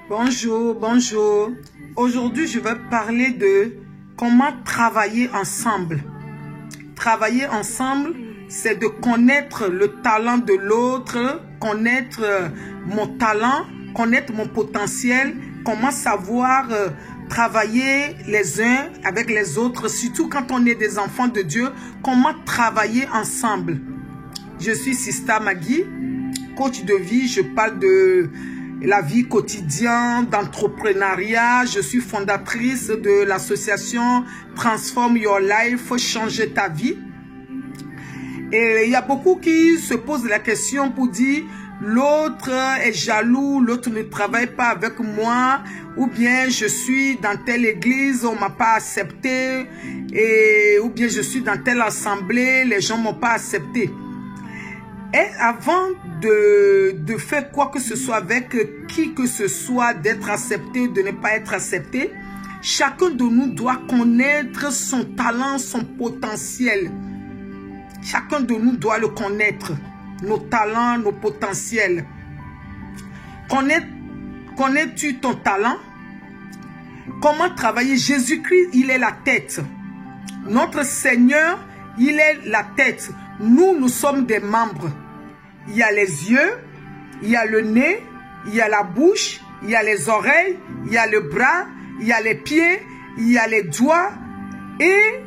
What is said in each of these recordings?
Bonjour, bonjour. Aujourd'hui, je vais parler de comment travailler ensemble. Travailler ensemble, c'est de connaître le talent de l'autre, connaître mon talent, connaître mon potentiel, comment savoir travailler les uns avec les autres, surtout quand on est des enfants de Dieu, comment travailler ensemble. Je suis Sista Magui, coach de vie, je parle de la vie quotidienne, d'entrepreneuriat. Je suis fondatrice de l'association Transform Your Life, changer ta vie. Et il y a beaucoup qui se posent la question pour dire l'autre est jaloux, l'autre ne travaille pas avec moi, ou bien je suis dans telle église, on ne m'a pas accepté, ou bien je suis dans telle assemblée, les gens ne m'ont pas accepté. Et avant de faire quoi que ce soit avec qui que ce soit, d'être accepté ou de ne pas être accepté, chacun de nous doit connaître son talent, son potentiel. Chacun de nous doit le connaître, nos talents, nos potentiels. Connais-tu ton talent? Comment travailler? Jésus-Christ, il est la tête. Notre Seigneur, il est la tête. Nous sommes des membres. Il y a les yeux, il y a le nez, il y a la bouche, il y a les oreilles, il y a le bras, il y a les pieds, il y a les doigts. Et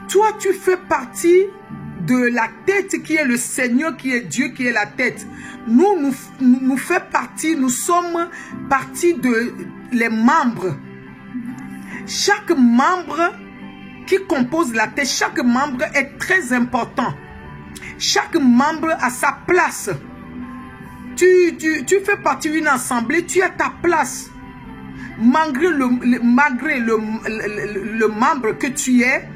toi, tu fais partie de la tête qui est le Seigneur, qui est Dieu, qui est la tête. Nous fait partie, nous sommes partie de les membres. Chaque membre qui compose la tête, chaque membre est très important. Chaque membre a sa place. Tu fais partie d'une assemblée, tu as ta place. Malgré le membre que tu es,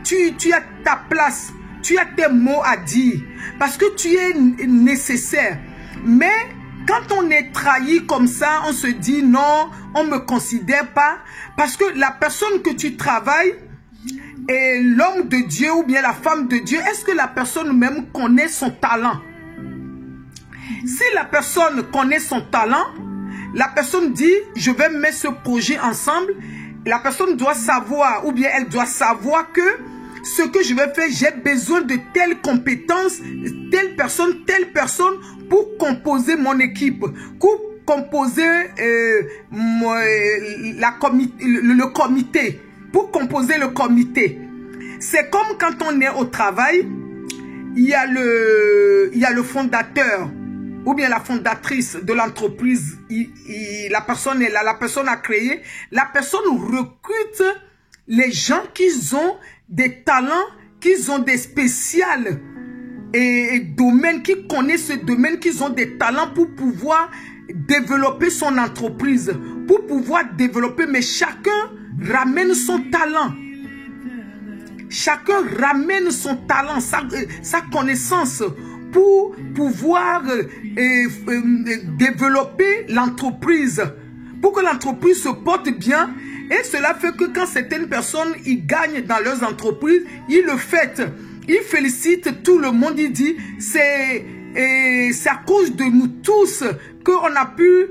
tu as ta place. Tu as tes mots à dire. Parce que tu es nécessaire. Mais quand on est trahi comme ça, on se dit non, on ne me considère pas. Parce que la personne que tu travailles, et l'homme de Dieu ou bien la femme de Dieu, est-ce que la personne même connaît son talent? Si la personne connaît son talent, la personne dit, je vais mettre ce projet ensemble. La personne doit savoir, ou bien elle doit savoir que ce que je vais faire, j'ai besoin de telle compétence, telle personne pour composer mon équipe, pour composer le comité. Pour composer le comité. C'est comme quand on est au travail, il y a le fondateur ou bien la fondatrice de l'entreprise. La personne est là, la personne a créé. La personne recrute les gens qui ont des talents, qui ont des spéciales et domaines, qui connaissent ce domaine, qui ont des talents pour pouvoir développer son entreprise, pour pouvoir développer, mais chacun ramène son talent. Chacun ramène son talent, sa connaissance pour pouvoir développer l'entreprise. Pour que l'entreprise se porte bien. Et cela fait que quand certaines personnes ils gagnent dans leurs entreprises, ils le fêtent. Ils félicitent tout le monde. Ils disent c'est à cause de nous tous qu'on a pu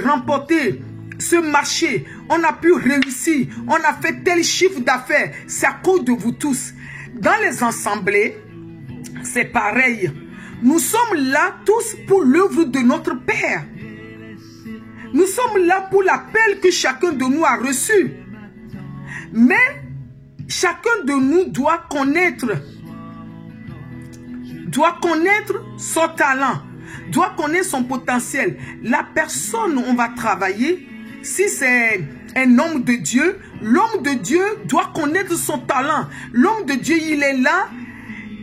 remporter ce marché, on a pu réussir, on a fait tel chiffre d'affaires, c'est à cause de vous tous. Dans les assemblées, c'est pareil. Nous sommes là tous pour l'œuvre de notre Père. Nous sommes là pour l'appel que chacun de nous a reçu. Mais chacun de nous doit connaître son talent, doit connaître son potentiel. La personne, on va travailler. Si c'est un homme de Dieu, l'homme de Dieu doit connaître son talent. L'homme de Dieu, il est là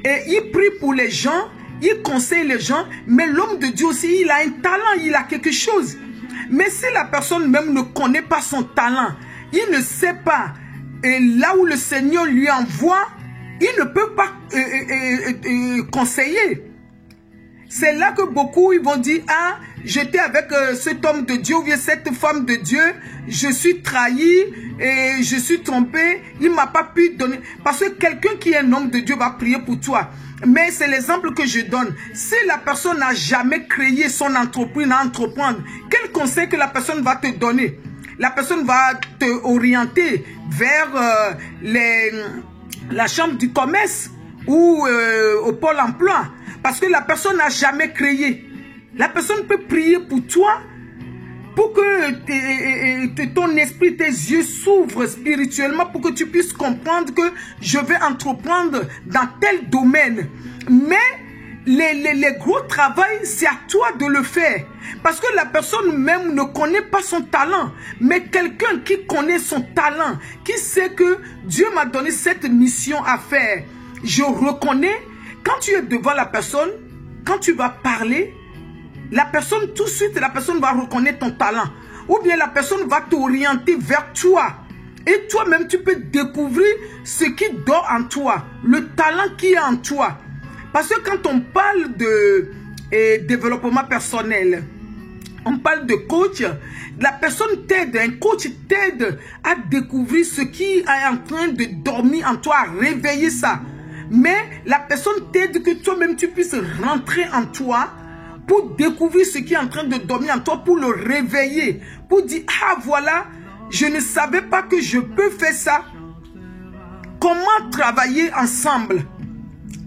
et il prie pour les gens, il conseille les gens, mais l'homme de Dieu aussi, il a un talent, il a quelque chose. Mais si la personne même ne connaît pas son talent, il ne sait pas, et là où le Seigneur lui envoie, il ne peut pas conseiller. C'est là que beaucoup ils vont dire, ah, j'étais avec cet homme de Dieu ou bien cette femme de Dieu, je suis trahi et je suis trompé, il ne m'a pas pu donner. Parce que quelqu'un qui est un homme de Dieu va prier pour toi. Mais c'est l'exemple que je donne. Si la personne n'a jamais créé son entreprise, à entreprendre, quelle quel conseil que la personne va te donner? La personne va te orienter vers la chambre du commerce ou au pôle emploi. Parce que la personne n'a jamais créé. La personne peut prier pour toi pour que ton esprit, tes yeux s'ouvrent spirituellement pour que tu puisses comprendre que je vais entreprendre dans tel domaine. Mais les gros travail, c'est à toi de le faire. Parce que la personne même ne connaît pas son talent. Mais quelqu'un qui connaît son talent, qui sait que Dieu m'a donné cette mission à faire, je reconnais, quand tu es devant la personne, quand tu vas parler, la personne, tout de suite, la personne va reconnaître ton talent. Ou bien la personne va t'orienter vers toi. Et toi-même, tu peux découvrir ce qui dort en toi, le talent qui est en toi. Parce que quand on parle de développement personnel, on parle de coach, la personne t'aide, un coach t'aide à découvrir ce qui est en train de dormir en toi, à réveiller ça. Mais la personne t'aide que toi-même tu puisses rentrer en toi pour découvrir ce qui est en train de dormir en toi, pour le réveiller, pour dire, ah voilà, je ne savais pas que je peux faire ça. Comment travailler ensemble?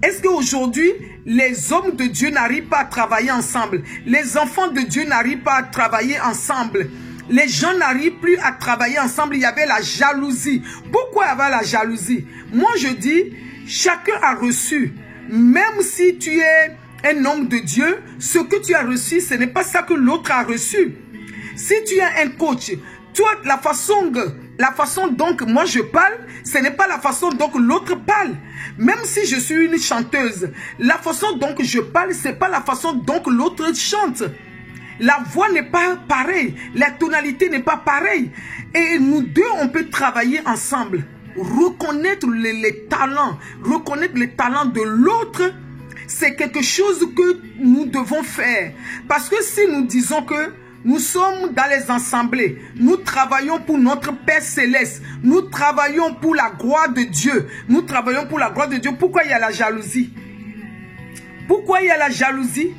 Est-ce qu'aujourd'hui, les hommes de Dieu n'arrivent pas à travailler ensemble? Les enfants de Dieu n'arrivent pas à travailler ensemble? Les gens n'arrivent plus à travailler ensemble. Il y avait la jalousie. Pourquoi il y avait la jalousie? Moi, je dis, chacun a reçu. Même si tu es un homme de Dieu, ce que tu as reçu, ce n'est pas ça que l'autre a reçu. Si tu es un coach, toi, la façon dont moi je parle, ce n'est pas la façon dont l'autre parle. Même si je suis une chanteuse, la façon dont je parle, ce n'est pas la façon dont l'autre chante. La voix n'est pas pareille, la tonalité n'est pas pareille. Et nous deux, on peut travailler ensemble. Reconnaître les talents, reconnaître les talents de l'autre, c'est quelque chose que nous devons faire. Parce que si nous disons que nous sommes dans les assemblées, nous travaillons pour notre Père Céleste, nous travaillons pour la gloire de Dieu, nous travaillons pour la gloire de Dieu, pourquoi il y a la jalousie? Pourquoi il y a la jalousie?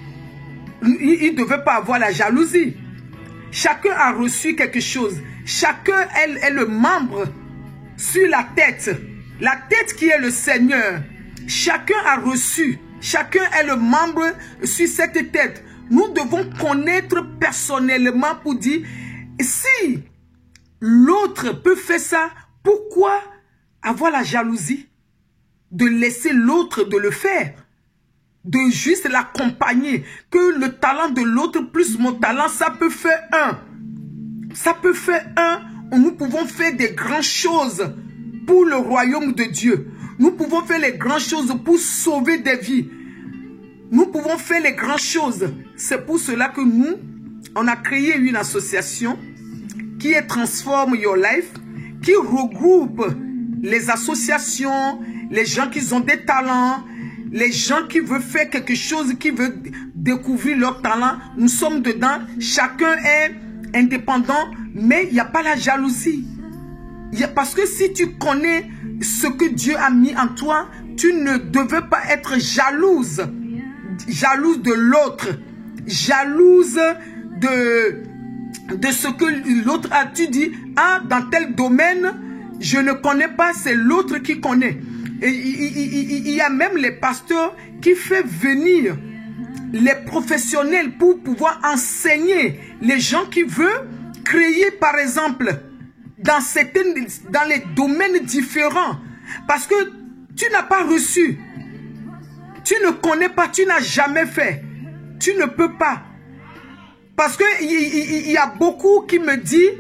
Il ne devait pas avoir la jalousie. Chacun a reçu quelque chose. Chacun est le membre sur la tête qui est le Seigneur. Chacun a reçu. Chacun est le membre sur cette tête. Nous devons connaître personnellement pour dire, si l'autre peut faire ça, pourquoi avoir la jalousie de laisser l'autre de le faire? De juste l'accompagner. Que le talent de l'autre plus mon talent, ça peut faire un. Ça peut faire un. Nous pouvons faire des grandes choses pour le royaume de Dieu. Nous pouvons faire les grandes choses pour sauver des vies. Nous pouvons faire les grandes choses. C'est pour cela que nous, on a créé une association qui est Transform Your Life, qui regroupe les associations, les gens qui ont des talents, les gens qui veulent faire quelque chose, qui veulent découvrir leur talent. Nous sommes dedans. Chacun est indépendant, mais il n'y a pas la jalousie. Parce que si tu connais ce que Dieu a mis en toi, tu ne devais pas être jalouse. Jalouse de l'autre. Jalouse de ce que l'autre a. Tu dis, ah, dans tel domaine, je ne connais pas, c'est l'autre qui connaît. Et il y a même les pasteurs qui font venir les professionnels pour pouvoir enseigner les gens qui veulent créer, par exemple, dans les domaines différents. Parce que tu n'as pas reçu. Tu ne connais pas, tu n'as jamais fait. Tu ne peux pas. Parce qu'il y a beaucoup qui me disent,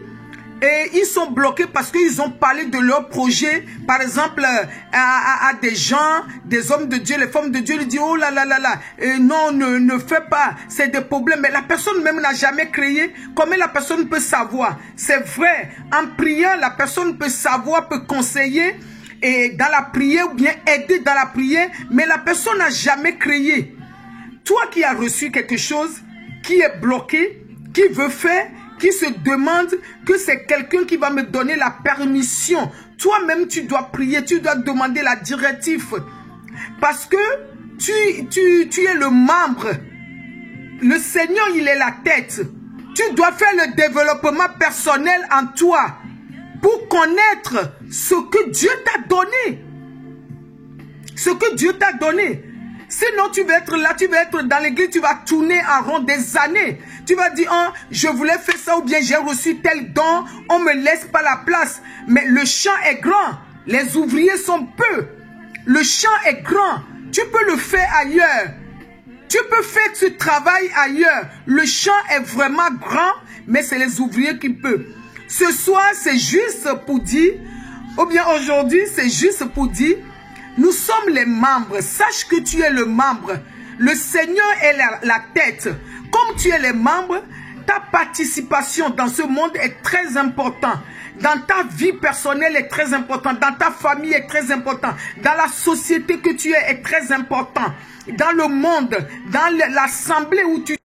et ils sont bloqués parce qu'ils ont parlé de leur projet, par exemple, à des gens, des hommes de Dieu, les femmes de Dieu, ils disent, oh là là là là, non, ne fais pas, c'est des problèmes. Mais la personne même n'a jamais créé. Comment la personne peut savoir? C'est vrai, en priant, la personne peut savoir, peut conseiller, et dans la prière, ou bien aider dans la prière, mais la personne n'a jamais créé. Toi qui as reçu quelque chose, qui est bloqué, qui veut faire, qui se demande que c'est quelqu'un qui va me donner la permission. Toi-même, tu dois prier, tu dois demander la directive. Parce que tu es le membre. Le Seigneur, il est la tête. Tu dois faire le développement personnel en toi pour connaître ce que Dieu t'a donné. Ce que Dieu t'a donné. Sinon, tu vas être là, tu vas être dans l'église, tu vas tourner en rond des années. Tu vas dire, oh, je voulais faire ça ou bien j'ai reçu tel don, on ne me laisse pas la place. Mais le champ est grand, les ouvriers sont peu. Le champ est grand, tu peux le faire ailleurs. Tu peux faire ce travail ailleurs. Le champ est vraiment grand, mais c'est les ouvriers qui peuvent. Ce soir, c'est juste pour dire, ou bien aujourd'hui, c'est juste pour dire, nous sommes les membres. Sache que tu es le membre. Le Seigneur est la tête. Comme tu es les membres, ta participation dans ce monde est très importante. Dans ta vie personnelle est très importante. Dans ta famille est très importante. Dans la société que tu es est très important. Dans le monde, dans l'assemblée où tu